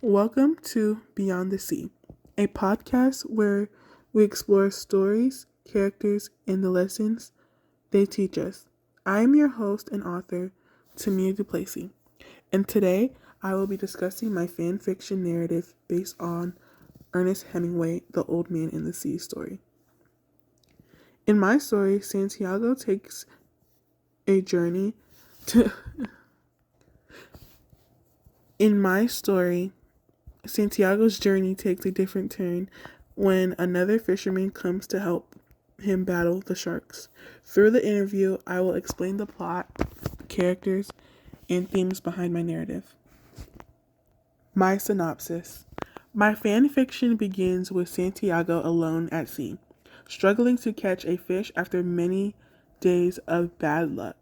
Welcome to Beyond the Sea, a podcast where we explore stories, characters, and the lessons they teach us. I am your host and author, Tamia Duplessis, and today I will be discussing my fan fiction narrative based on Ernest Hemingway, The Old Man and the Sea story. In my story, Santiago takes a journey to... In my story, Santiago's journey takes a different turn when another fisherman comes to help him battle the sharks. Through the interview, I will explain the plot, characters, and themes behind my narrative. My synopsis. My fan fiction begins with Santiago alone at sea, struggling to catch a fish after many days of bad luck.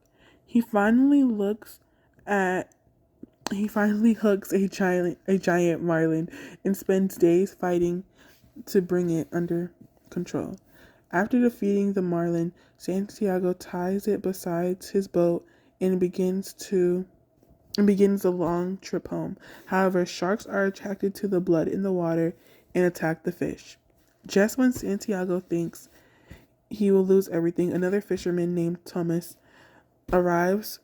He finally hooks a giant marlin and spends days fighting to bring it under control. After defeating the marlin, Santiago ties it beside his boat and begins the long trip home. However, sharks are attracted to the blood in the water and attack the fish. Just when Santiago thinks he will lose everything, another fisherman named Thomas arrives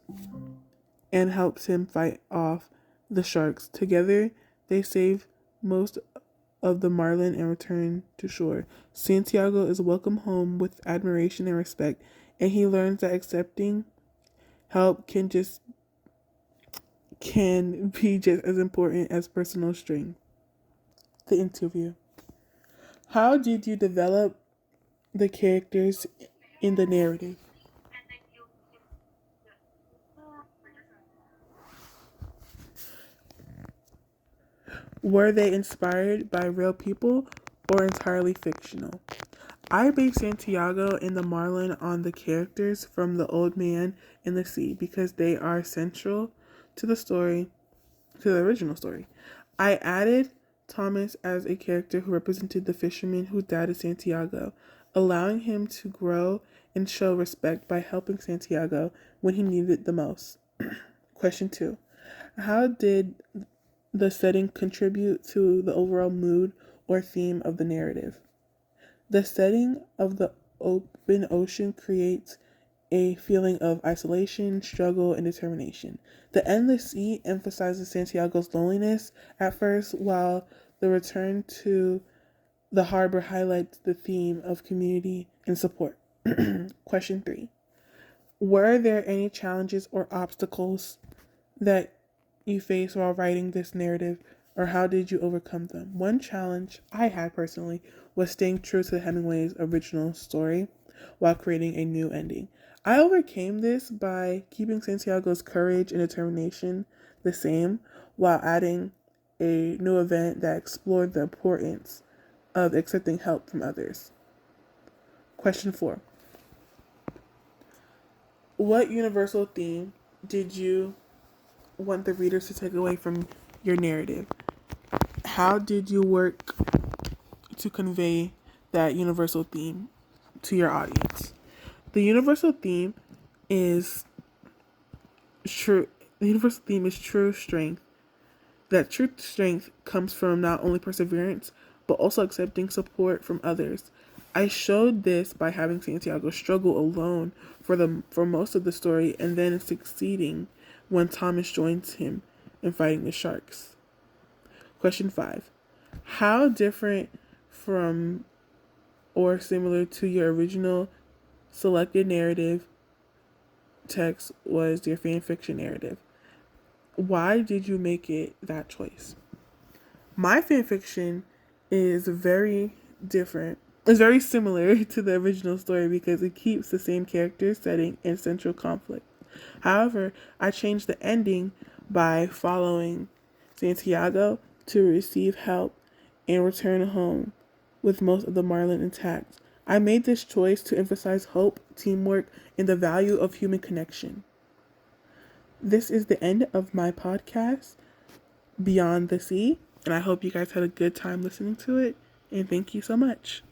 and helps him fight off the sharks. Together, they save most of the marlin and return to shore. Santiago is welcomed home with admiration and respect, and he learns that accepting help can be just as important as personal strength. The interview. How did you develop the characters in the narrative? Were they inspired by real people or entirely fictional? I base Santiago and the Marlin on the characters from The Old Man and the Sea because they are central to the original story. I added Thomas as a character who represented the fisherman who doubted Santiago, allowing him to grow and show respect by helping Santiago when he needed it the most. Question 2. How did the setting contribute to the overall mood or theme of the narrative? The setting of the open ocean creates a feeling of isolation, struggle, and determination. The endless sea emphasizes Santiago's loneliness at first, while the return to the harbor highlights the theme of community and support. Question 3. Were there any challenges or obstacles that you faced while writing this narrative, or how did you overcome them? One challenge I had personally was staying true to Hemingway's original story while creating a new ending. I overcame this by keeping Santiago's courage and determination the same while adding a new event that explored the importance of accepting help from others. Question 4. What universal theme did you want the readers to take away from your narrative? How did you work to convey that universal theme to your audience? The universal theme is true. The universal theme is true strength. That true strength comes from not only perseverance, but also accepting support from others. I showed this by having Santiago struggle alone for most of the story and then succeeding when Thomas joins him in fighting the sharks. Question 5. How different from or similar to your original selected narrative text was your fan fiction narrative? Why did you make it that choice? My fan fiction is very different. It's very similar to the original story because it keeps the same character, setting, and central conflict. However, I changed the ending by following Santiago to receive help and return home with most of the marlin intact. I made this choice to emphasize hope, teamwork, and the value of human connection. This is the end of my podcast, Beyond the Sea, and I hope you guys had a good time listening to it, and thank you so much.